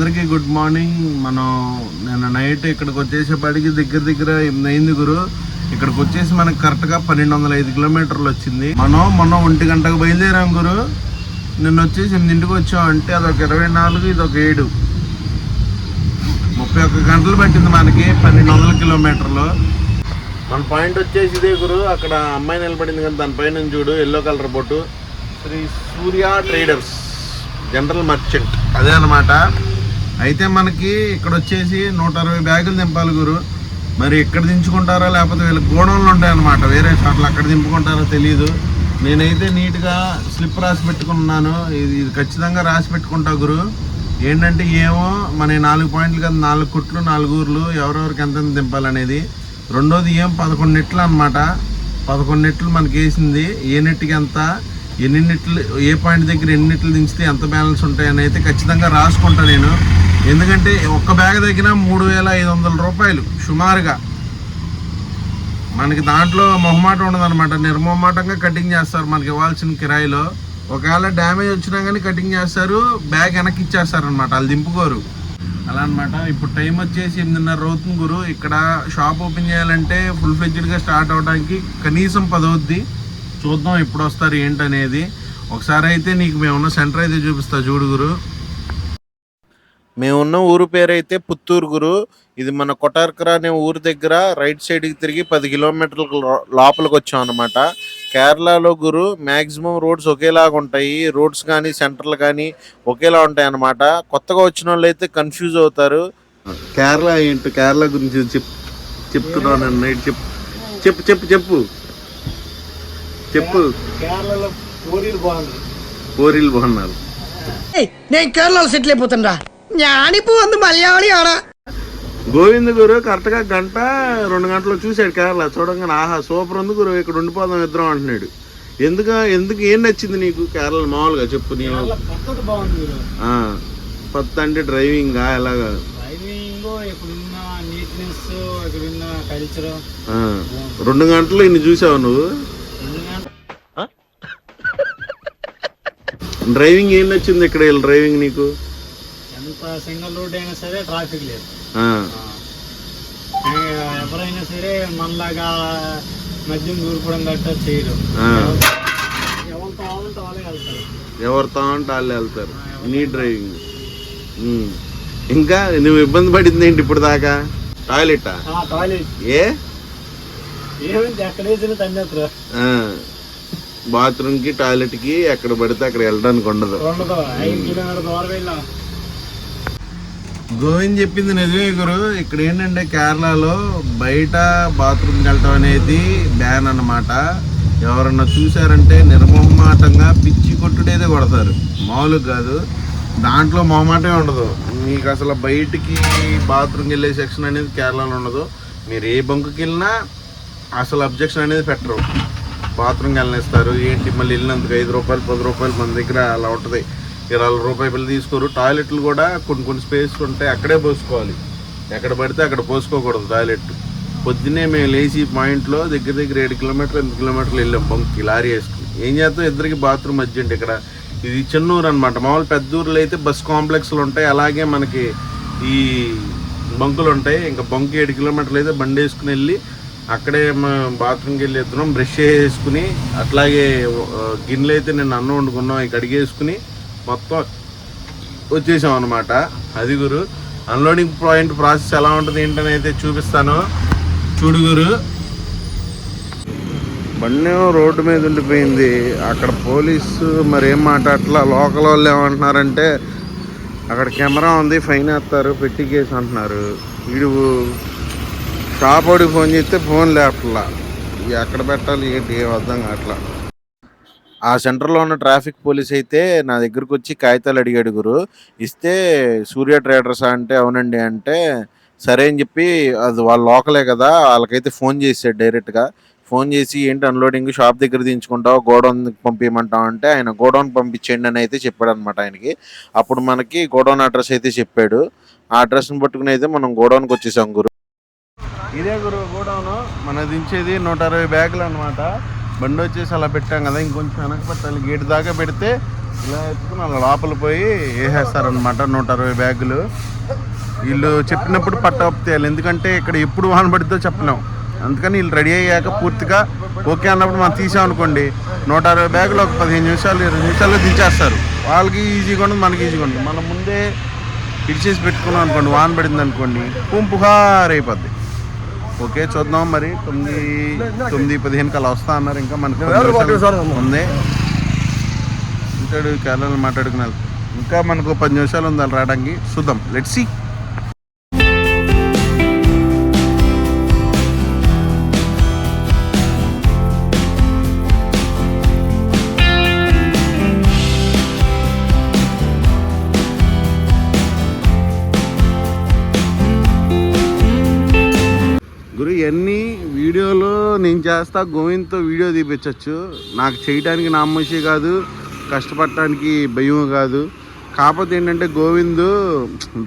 అందరికీ good morning. మనం నిన్న నైట్ ఇక్కడికి వచ్చేసేపటికి దగ్గర 8 అయింది గురు. ఇక్కడికి వచ్చేసి మనకి కరెక్ట్గా 1205 కిలోమీటర్లు వచ్చింది. మనం మొన్న 1 గంటకు బయలుదేరాం గురు. నిన్న వచ్చేసి 8ంటికి వచ్చాం. అంటే అదొక 24, ఇదొక 7, 31 గంటలు పట్టింది మనకి 1200 కిలోమీటర్లు. మన పాయింట్ వచ్చేసి ఇదే గురు. అక్కడ అమ్మాయి నిలబడింది కదా, దానిపైన చూడు ఎల్లో కలర్ బోటు, శ్రీ సూర్య ట్రేడర్స్ జనరల్ మర్చెంట్, అదే అనమాట. అయితే మనకి ఇక్కడ వచ్చేసి 160 బ్యాగులు దింపాలి గురు. మరి ఇక్కడ దించుకుంటారో లేకపోతే వీళ్ళకి గోడౌన్లు ఉంటాయన్నమాట, వేరే చోట్ల అక్కడ దింపుకుంటారో తెలియదు. నేనైతే నీట్గా స్లిప్ రాసి పెట్టుకున్నాను. ఇది ఖచ్చితంగా రాసి పెట్టుకుంటా గురు. ఏంటంటే ఏమో మన 4 పాయింట్లు కదా, 4 కుట్లు 4 ఊర్లు, ఎవరెవరికి ఎంత దింపాలనేది. రెండోది ఏం 11 నెట్లు అనమాట. 11 నెట్లు మనకి వేసింది. ఏ నెట్కి ఎంత, ఎన్ని నెట్లు, ఏ పాయింట్ దగ్గర ఎన్ని నెట్లు దించితే ఎంత బ్యాలెన్స్ ఉంటాయని అయితే ఖచ్చితంగా రాసుకుంటా నేను. ఎందుకంటే ఒక్క బ్యాగ్ దగ్గర 3500 రూపాయలు సుమారుగా. మనకి దాంట్లో మొహమాట ఉండదన్నమాట, నిర్మోహమాటంగా కటింగ్ చేస్తారు మనకి ఇవ్వాల్సిన కిరాయిలో. ఒకవేళ డ్యామేజ్ వచ్చినా కానీ కటింగ్ చేస్తారు, బ్యాగ్ వెనక్కి ఇచ్చేస్తారనమాట, వాళ్ళు దింపుకోరు అలా అనమాట. ఇప్పుడు టైం వచ్చేసి 8:30 అవుతుంది గురు. ఇక్కడ షాప్ ఓపెన్ చేయాలంటే ఫుల్ ఫ్లెడ్జ్డ్గా స్టార్ట్ అవడానికి కనీసం 10 అవుద్ది. చూద్దాం ఎప్పుడు వస్తారు ఏంటనేది. ఒకసారి అయితే నీకు మేమున్న సెంటర్ అయితే చూపిస్తా చూడు గురు. మేమున్న ఊరు పేరు అయితే పుత్తూరు గురు. ఇది మన కొటార్కరా అనే ఊరు దగ్గర రైట్ సైడ్కి తిరిగి 10 కిలోమీటర్ల లోపలికి వచ్చాం అనమాట. కేరళలో గురు మ్యాక్సిమం రోడ్స్ ఒకేలాగా ఉంటాయి. రోడ్స్ కానీ సెంటర్లు కానీ ఒకేలా ఉంటాయి అన్నమాట. కొత్తగా వచ్చిన వాళ్ళు అయితే కన్ఫ్యూజ్ అవుతారు. కేరళ ఏంటి, కేరళ గురించి చెప్తున్నాను నైట్. చెప్పు చెప్పు చెప్పు చెప్పు. కేరళలో పూరీలు బాగున్నారు. నేను కేరళలో సెటిల్ అయిపోతాను. ഞാനിപ്പോ വന്ന് മലയാളിയാണ്. గోవింద్ గురు కరెక్ట్గా 1-2 గంటలు చూశాడు కేరళ. చూడంగానే ఆహా సూపర్ ఉంది గురు, ఇక్కడ ఉండిపోదాం ఇద్దరం అంటున్నాడు. ఎందుకు ఏం నచ్చింది నీకు కేరళ మామూలుగా చెప్పు. నీ కొత్త అంటే డ్రైవింగ్ ఎలాగా? 2 గంటలు ఇన్ని చూసావు నువ్వు. డ్రైవింగ్ ఏం నచ్చింది ఇక్కడ డ్రైవింగ్ నీకు? ఎంత సింగిల్ రోడ్ అయినా సరే ట్రాఫిక్ లేదు. ఎవరైనా సరే మనలాగా మద్యం దూరిపోవడం గట్టా చేయరు. ఎవరితో ఉంటే వాళ్ళే వెళ్తారు. నీ డ్రైవింగ్. ఇంకా నువ్వు ఇబ్బంది పడింది ఏంటి ఇప్పుడు దాకా? టాయిలెటా? ఏమైంది ఎక్కడేసిన తన్నేస్తారు. బాత్రూమ్ కి టాయిలెట్ కి ఎక్కడ పడితే అక్కడ వెళ్ళడానికి ఉండదు. 5 కిలోమీటర్ల దూరం వెళ్ళాం. గోవింద్ చెప్పింది నిజమే గురు. ఇక్కడ ఏంటంటే కేరళలో బయట బాత్రూమ్కి వెళ్ళటం అనేది బ్యాన్ అన్నమాట. ఎవరన్నా చూసారంటే నిర్మోహమాటంగా పిచ్చి కొట్టుడేదే కొడతారు, మామూలుగా కాదు. దాంట్లో మొహమాటమే ఉండదు. మీకు అసలు బయటికి బాత్రూమ్కి వెళ్ళే సెక్షన్ అనేది కేరళలో ఉండదు. మీరు ఏ బంకుకి వెళ్ళినా అసలు అబ్జెక్షన్ అనేది పెట్టరు, బాత్రూమ్కి వెళ్ళనిస్తారు. ఏంటి మళ్ళీ వెళ్ళినందుకు 5 రూపాయలు 10 రూపాయలు మన దగ్గర అలా ఉంటుంది. 20 రూపాయలు బిల్లు తీసుకోరు. టాయిలెట్లు కూడా కొన్ని స్పేస్ ఉంటాయి, అక్కడే పోసుకోవాలి. ఎక్కడ పడితే అక్కడ పోసుకోకూడదు టాయిలెట్. పొద్దున్నే మేము లేచి పాయింట్లో దగ్గర 7 కిలోమీటర్లు 8 కిలోమీటర్లు వెళ్ళాం బంక్కి లారీ వేసుకుని. ఏం చేస్తాం, ఇద్దరికి బాత్రూమ్ అర్జెంట్. ఇక్కడ ఇది చిన్నూరు అనమాట. మామూలు పెద్ద ఊర్లో అయితే బస్ కాంప్లెక్స్లు ఉంటాయి, అలాగే మనకి ఈ బంకులు ఉంటాయి. ఇంకా బంక్ 7 కిలోమీటర్లు అయితే బండి వేసుకుని వెళ్ళి అక్కడే బాత్రూమ్కి వెళ్ళి ఇద్దరం బ్రష్ చేసుకుని, అట్లాగే గిన్నెలు అయితే నేను అన్నం వండుకున్నాం, ఇక అడిగేసుకుని మొత్తం వచ్చేసాం అనమాట. అది గురు అన్లోడింగ్ పాయింట్ ప్రాసెస్ ఎలా ఉంటుంది ఏంటని అయితే చూపిస్తాను చూడు గురు. బండి రోడ్డు మీద ఉండిపోయింది. అక్కడ పోలీసు మరి ఏం మాట్లాడట్లా. లోకల్ వాళ్ళు ఏమంటున్నారంటే అక్కడ కెమెరా ఉంది, ఫైన్ వేస్తారు, పెట్టి కేసు అంటున్నారు. వీడు షాప్ వాడికి ఫోన్ చేస్తే ఫోన్ లేపట్లా. ఎక్కడ పెట్టాలి ఏంటి ఏం అర్థం కావట్లా. ఆ సెంటర్లో ఉన్న ట్రాఫిక్ పోలీస్ అయితే నా దగ్గరకు వచ్చి కాగితాలు అడిగాడు గురు. ఇస్తే సూర్య ట్రేడర్స్ అంటే అవునండి అంటే సరే అని చెప్పి, అది వాళ్ళ లోకలే కదా, వాళ్ళకైతే ఫోన్ చేసాడు డైరెక్ట్గా. ఫోన్ చేసి ఏంటి అన్లోడింగ్ షాప్ దగ్గర దించుకుంటావు, గోడౌన్ పంపించమంటావు అంటే ఆయన గోడౌన్ పంపించండి అని అయితే చెప్పాడు అనమాట ఆయనకి. అప్పుడు మనకి గోడౌన్ అడ్రస్ అయితే చెప్పాడు. ఆ అడ్రస్ని పట్టుకుని అయితే మనం గోడౌన్కి వచ్చేసాం గురు. ఇదే గురు గోడౌన్. మన దించేది 160 బ్యాగులు అనమాట. బండి వచ్చేసి అలా పెట్టాం కదా, ఇంకొంచెం వెనక పెట్టాలి. గేట్ దాకా పెడితే ఇలా ఎత్తుకుని అలా లోపల పోయి వేసేస్తారనమాట 160 బ్యాగులు. వీళ్ళు చెప్పినప్పుడు పట్టేయాలి, ఎందుకంటే ఇక్కడ ఎప్పుడు వాహనం పడిద్దో చెప్పలేం. అందుకని వీళ్ళు రెడీ అయ్యాక పూర్తిగా ఓకే అన్నప్పుడు మనం తీసామనుకోండి 160 బ్యాగులు ఒక 15 నిమిషాలు 20 నిమిషాల్లో దించేస్తారు. వాళ్ళకి ఈజీగా ఉండదు, మనకి ఈజీగా ఉండదు. మనం ముందే ఇడిచేసి పెట్టుకున్నాం అనుకోండి, వాన పడింది అనుకోండి పుంపుహార్ అయిపోద్ది. ఓకే చూద్దాం మరి. 9:15 అలా వస్తా అన్నారు. ఇంకా మనకు ఉంది ఇంటాడు కేరళలో మాట్లాడుకున్నారు. ఇంకా మనకు 10 నిమిషాలు ఉంది అలా రావడానికి. చూద్దాం, లెట్స్ సీ. గురు ఇవన్నీ వీడియోలో నేను చేస్తా, గోవింద్తో వీడియో తీపించచ్చు. నాకు చేయడానికి నామోషి కాదు, కష్టపడటానికి భయం కాదు. కాకపోతే ఏంటంటే గోవింద్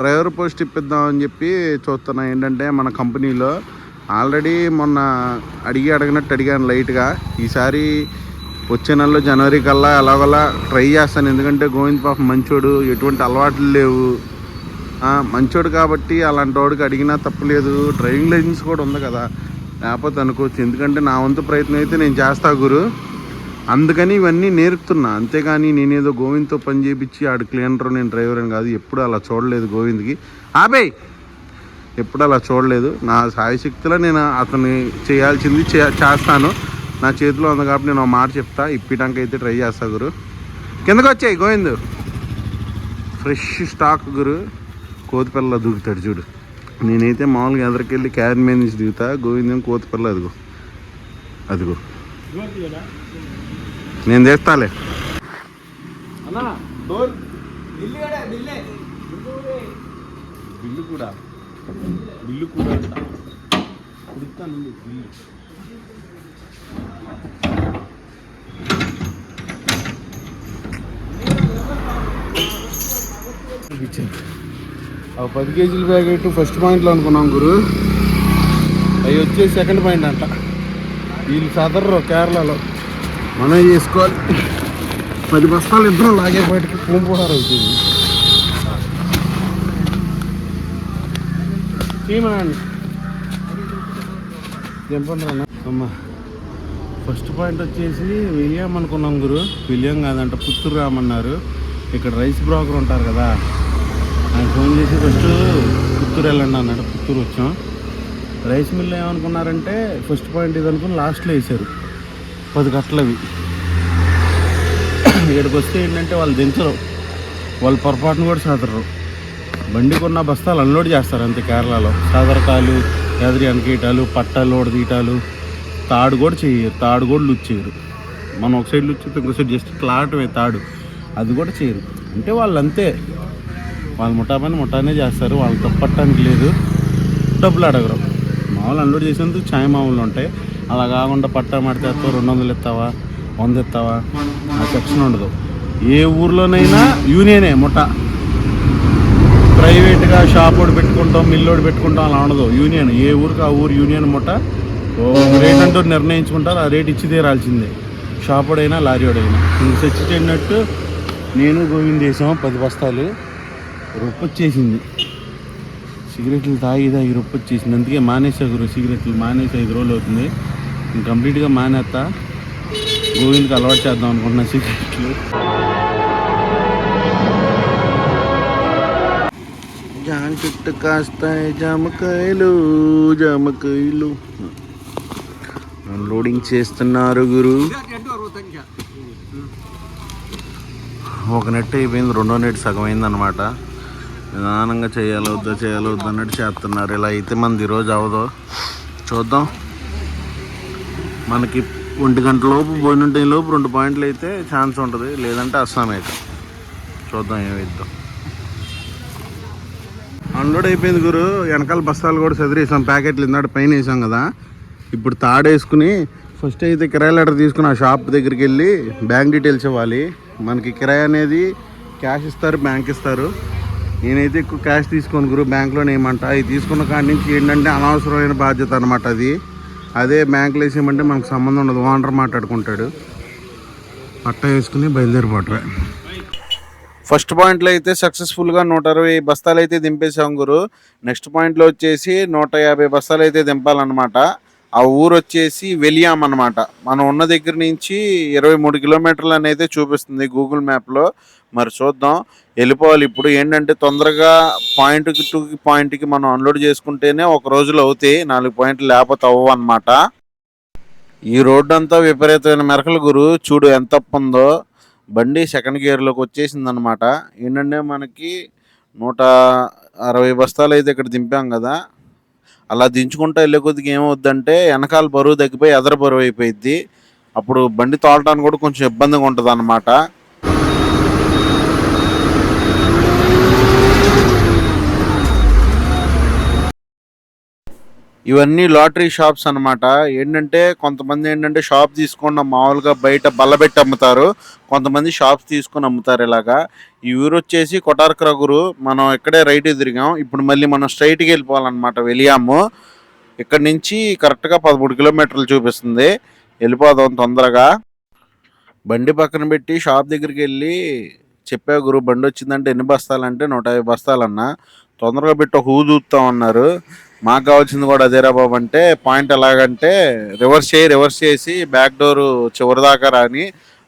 డ్రైవర్ పోస్ట్ ఇప్పిద్దామని చెప్పి చూస్తున్నా. ఏంటంటే మన కంపెనీలో ఆల్రెడీ మొన్న అడిగినట్టు అడిగాను లైట్గా. ఈసారి వచ్చే నెలలో జనవరి కల్లా ఎలాగోలా ట్రై చేస్తాను. ఎందుకంటే గోవింద్ పాపం మంచోడు, ఎటువంటి అలవాట్లు లేవు, మంచోడు కాబట్టి అలాంటి వాడికి అడిగినా తప్పులేదు. డ్రైవింగ్ లైసెన్స్ కూడా ఉంది కదా, లేకపోతే అనుకోవచ్చు. ఎందుకంటే నా వంతు ప్రయత్నం అయితే నేను చేస్తా గురు, అందుకని ఇవన్నీ నేర్పుతున్నా. అంతేగాని నేనేదో గోవింద్తో పని చేయించి ఆడు క్లీనర్ నేను డ్రైవర్ అని కాదు. ఎప్పుడు అలా చూడలేదు గోవింద్కి. ఆబే ఎప్పుడు అలా చూడలేదు. నా సాయశక్తిలో నేను అతన్ని చేయాల్సింది చేస్తాను. నా చేతిలో ఉంది కాబట్టి నేను ఒక మాట చెప్తా, ఇప్పటానికి అయితే ట్రై చేస్తా గురు. కిందకు వచ్చాయి గోవింద్, ఫ్రెష్ స్టాక్ గురు. కోతిపిల్ల దూకుతాడు చూడు. నేనైతే మామూలుగా ఎదరికెళ్ళి క్యాన్ మీద నుంచి దిగుతా. గోవిందేం కోతిపిల్ల అదిగో అదిగో నేను తెస్తాలే. బిల్లు కూడా ఆ 10 కేజీల ప్యాకెట్ ఫస్ట్ పాయింట్లో అనుకున్నాం గురు, అవి వచ్చేసి సెకండ్ పాయింట్ అంట. వీళ్ళు సదర్రు కేరళలో, మనం చేసుకోవాలి. 10 బస్తాలు ఇద్దరం లాగే బయటకి పూంపుహార్ అవుతుంది. అమ్మా ఫస్ట్ పాయింట్ వచ్చేసి విలియం అనుకున్నాం గురు. విలియం కాదంట, పుత్తూరు రామన్నారు. ఇక్కడ రైస్ బ్రోకర్ ఉంటారు కదా, ఆయన ఫోన్ చేసి ఫస్ట్ పుత్తూరు వెళ్ళండి అన్నాడు. పుత్తూరు వచ్చాం. రైస్ మిల్ ఏమనుకున్నారంటే ఫస్ట్ పాయింట్ ఇది అనుకుని లాస్ట్లో వేసారు 10 కట్టలు. అవి ఇక్కడికి వస్తే ఏంటంటే వాళ్ళు దించరు, వాళ్ళు పొరపాటును కూడా సాదరు. బండి కొన్న బస్తాలు అన్లోడ్ చేస్తారు అంతే. కేరళలో సాదరకాలు, ఎదరి అనకేటాలు, పట్టాలు లోడ్ తీయటాలు, తాడు కూడా చేయరు. తాడు కూడా లుచ్ చేయరు. మనం ఒక సైడ్ లుచ్ చేస్తే ఇంకో సైడ్ జస్ట్ క్లాటమే తాడు, అది కూడా చేయరు. అంటే వాళ్ళు అంతే, వాళ్ళు ముఠా పని ముఠానే చేస్తారు. వాళ్ళు తప్పట్టడానికి లేదు, డబ్బులు అడగరు. మామూలు అన్లోడ్ చేసేందుకు ఛాయ్ మామూలు ఉంటాయి. అలా కాకుండా పట్టా మాడితేస్తావు 200 ఇస్తావా 100 ఇస్తావా ఆ సెక్షన్ ఉండదు. ఏ ఊర్లోనైనా యూనియనే ముఠా. ప్రైవేట్గా షాప్ ఒకటి పెట్టుకుంటాం, మిల్లు ఒకటి పెట్టుకుంటాం అలా ఉండదు. యూనియన్, ఏ ఊరికి ఆ ఊరు యూనియన్ ముఠా. రేట్ అంటూ నిర్ణయించుకుంటారు, ఆ రేట్ ఇచ్చి తీరాల్సిందే. షాప్ వాడైనా లారీ వాడైనా. ఇంక చచ్చి చెడినట్టు నేను గోవింద్ చేసాం 10 బస్తాలు. రొప్పొచ్చేసింది, సిగరెట్లు తాగి రొప్పొచ్చేసింది. అందుకే మానేసా గురు, సిగరెట్లు మానేసి 5 రోజులు అవుతుంది. నేను కంప్లీట్గా మానేస్తా. గోవింద్కి అలవాటు చేద్దాం అనుకుంటున్నా సిగరెట్లు. జామ చెట్టు కాస్తాయి జామకాయలు జామకాయలు. లోడింగ్ చేస్తున్నారు గురు. ఒక నెట్ అయిపోయింది, రెండో నెట్ సగం అయిందనమాట. నిదానంగా చేయాలి వద్దా అన్నట్టు చేస్తున్నారు. ఇలా అయితే మనది ఈరోజు అవదో చూద్దాం. మనకి 1 గంట లోపు భోజనం టైం లోపు 2 పాయింట్లు అయితే ఛాన్స్ ఉంటుంది, లేదంటే అస్సాం అయితే చూద్దాం ఏమైద్దాం. అన్లోడ్ అయిపోయింది గురు. వెనకాల బస్తాలు కూడా చదివేసాం, ప్యాకెట్లు ఇందాక పైన వేసాం కదా. ఇప్పుడు తాడేసుకుని ఫస్ట్ అయితే కిరాయి లెటర్ తీసుకుని ఆ షాప్ దగ్గరికి వెళ్ళి బ్యాంక్ డీటెయిల్స్ ఇవ్వాలి. మనకి కిరాయి అనేది క్యాష్ ఇస్తారు, బ్యాంక్ ఇస్తారు. నేనైతే ఎక్కువ క్యాష్ తీసుకోను గురు, బ్యాంక్లోనే ఏమంట. ఇది తీసుకున్న కాడి నుంచి ఏంటంటే అనవసరమైన బాధ్యత అనమాట. అది అదే బ్యాంకులో వేసేయమంటే మనకు సంబంధం ఉండదు, ఓనర్ మాట్లాడుకుంటాడు. పట్టా వేసుకుని బయలుదేరిపోవటమే. ఫస్ట్ పాయింట్లో అయితే సక్సెస్ఫుల్గా 160 బస్తాలు అయితే దింపేసాం గురు. నెక్స్ట్ పాయింట్లో వచ్చేసి 150 బస్తాలు అయితే దింపాలన్నమాట. ఆ ఊరు వచ్చేసి వెలియాం అనమాట. మనం ఉన్న దగ్గర నుంచి 23 కిలోమీటర్లు అనేది చూపిస్తుంది గూగుల్ మ్యాప్లో. మరి చూద్దాం, వెళ్ళిపోవాలి. ఇప్పుడు ఏంటంటే తొందరగా పాయింట్ టు పాయింట్కి మనం అన్లోడ్ చేసుకుంటేనే ఒక రోజులో అవుతాయి, 4 పాయింట్లు లేకపోతే అవ్వవు అనమాట. ఈ రోడ్డు అంతా విపరీతమైన మెరకలు గురు. చూడు ఎంత అప్పు ఉందో. బండి సెకండ్ గేర్లోకి వచ్చేసింది అనమాట. ఏంటంటే మనకి 160 బస్తాలు అయితే ఇక్కడ దింపాం కదా, అలా దించుకుంటూ వెళ్ళే కొద్దిగా ఏమవుద్దంటే వెనకాల బరువు తగ్గిపోయి ఎదర బరువు అయిపోయింది. అప్పుడు బండి తోలటానికి కూడా కొంచెం ఇబ్బందిగా ఉంటుంది అనమాట. ఇవన్నీ లాటరీ షాప్స్ అనమాట. ఏంటంటే కొంతమంది ఏంటంటే షాప్ తీసుకొని మామూలుగా బయట బల్లబెట్టి అమ్ముతారు, కొంతమంది షాప్స్ తీసుకొని అమ్ముతారు ఇలాగా. ఈ ఊరు వచ్చేసి కొటార్కర గురు. మనం ఇక్కడే రైట్ తిరిగాం. ఇప్పుడు మళ్ళీ మనం స్ట్రైట్కి వెళ్ళిపోవాలన్నమాట. వెళ్ళాము ఇక్కడ నుంచి కరెక్ట్గా 13 కిలోమీటర్లు చూపిస్తుంది. వెళ్ళిపోదాం తొందరగా. బండి పక్కన పెట్టి షాప్ దగ్గరికి వెళ్ళి చెప్పా గురు, బండి వచ్చిందంటే ఎన్ని బస్తాలంటే 150 బస్తాలన్నా. తొందరగా పెట్టి ఒక ఊదుతాం అన్నారు. మాకు కావాల్సింది కూడా అదేరా బాబు అంటే, పాయింట్ ఎలాగంటే రివర్స్ చేసి బ్యాక్ డోర్ చివరి దాకా రాని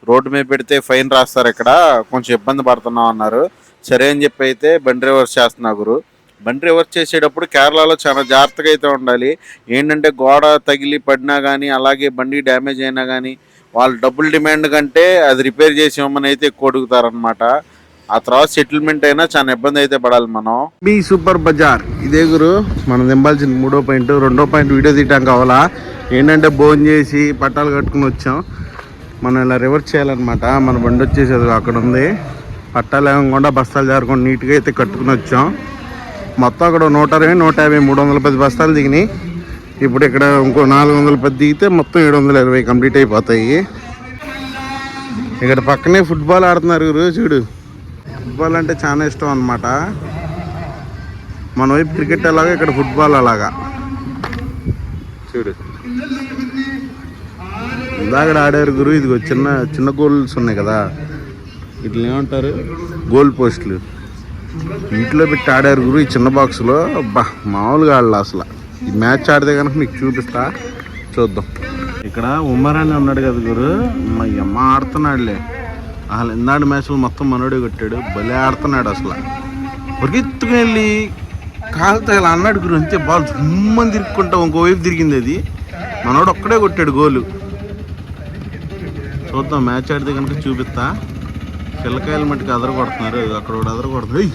రోడ్డు మీద పెడితే ఫైన్ రాస్తారు, ఇక్కడ కొంచెం ఇబ్బంది పడుతున్నాం అన్నారు. సరే అని చెప్పి అయితే బండి రివర్స్ చేస్తున్నా గురు. బండి రివర్స్ చేసేటప్పుడు కేరళలో చాలా జాగ్రత్తగా అయితే ఉండాలి. ఏంటంటే గోడ తగిలి పడినా కానీ, అలాగే బండి డ్యామేజ్ అయినా కానీ వాళ్ళు డబ్బులు డిమాండ్ కంటే అది రిపేర్ చేసి ఇవ్వమని అయితే ఎక్కువ అడుగుతారనమాట. ఆ తర్వాత సెటిల్మెంట్ అయినా చాలా ఇబ్బంది అయితే పడాలి మనం. బి సూపర్ బజార్ ఇదే గురు. మనం దింపాల్సిన 3వ పాయింట్. 2వ పాయింట్ వీడియో తీయటం కావాలా. ఏంటంటే భోజనం చేసి పట్టాలు కట్టుకుని వచ్చాం. మనం ఇలా రివర్స్ చేయాలన్నమాట. మన బండి వచ్చేసి అది అక్కడ ఉంది. పట్టాలు ఏమకుండా బస్తాలు జారకుండా నీట్గా అయితే కట్టుకుని వచ్చాం. మొత్తం అక్కడ 120, 150, 310 బస్తాలు దిగినాయి. ఇప్పుడు ఇక్కడ ఇంకో 410 దిగితే మొత్తం 720 కంప్లీట్ అయిపోతాయి. ఇక్కడ పక్కనే ఫుట్బాల్ ఆడుతున్నారు గురు. చూడు, ఫుట్బాల్ అంటే చాలా ఇష్టం అనమాట. మన వైపు క్రికెట్ అలాగా, ఇక్కడ ఫుట్బాల్ అలాగా. చూడు ఇందాక ఆడారు గురు. ఇదిగో చిన్న చిన్న గోల్స్ ఉన్నాయి కదా, ఇట్లా ఏమంటారు, గోల్ పోస్టులు. వీటిలో పెట్టి ఆడారు గురు, ఈ చిన్న బాక్స్లో. అబ్బా మామూలుగా ఆడలే అసలు. ఈ మ్యాచ్ ఆడితే కనుక మీకు చూపిస్తా, చూద్దాం. ఇక్కడ ఉమ్మరాని ఉన్నాడు కదా గురు, మా అమ్మ ఆడుతున్నాడులే. అసలు ఇందాడు మ్యాచ్లో మొత్తం మనోడే కొట్టాడు, భలే ఆడుతున్నాడు అసలు. ఉరికెత్తుకుని వెళ్ళి కాలుతో ఇలా అన్నాడు గురు, అంతే. బాల్ జుమ్మని తిరుక్కుంటా ఇంకోవైపు తిరిగింది. అది మనోడు ఒక్కడే కొట్టాడు గోలు. చూద్దాం, మ్యాచ్ ఆడితే కనుక చూపిస్తా. పిల్లకాయలు మట్టుకు అదర కొడుతున్నారు, అక్కడ ఒకటి అదర కొడుతుంది.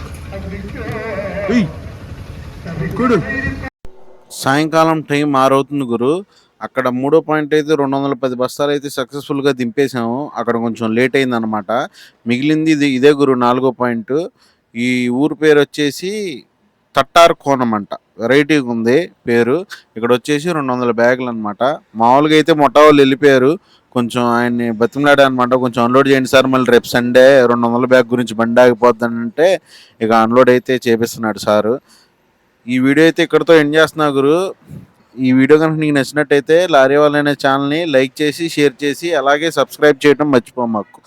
సాయంకాలం టైం 6 అవుతుంది గురు. అక్కడ 3వ పాయింట్ అయితే 210 బస్తాలు అయితే సక్సెస్ఫుల్గా దింపేసాము. అక్కడ కొంచెం లేట్ అయిందనమాట. మిగిలింది ఇదే గురు 4వ పాయింట్. ఈ ఊరు పేరు వచ్చేసి తట్టార్ కోణం అంట, వెరైటీగా ఉంది పేరు. ఇక్కడ వచ్చేసి 200 బ్యాగులు అనమాట. మామూలుగా అయితే మొట్టా వాళ్ళు వెళ్ళిపోయారు. కొంచెం ఆయన్ని బతిమలాడా అనమాట, కొంచెం అన్లోడ్ చేయండి సార్, మళ్ళీ రేపు సండే 200 బ్యాగ్ గురించి బండి ఆగిపోద్దని అంటే ఇక అన్లోడ్ అయితే చేపిస్తున్నాడు సారు. ఈ వీడియో అయితే ఇక్కడితో ఎండ్ చేస్తున్నా గురు. ఈ వీడియో కనుక నీకు నచ్చినట్టయితే లారీ వాళ్ళ అనే ఛానల్ని లైక్ చేసి, షేర్ చేసి, అలాగే సబ్స్క్రైబ్ చేయడం మర్చిపో మాకు.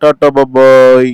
టాటా బాయ్.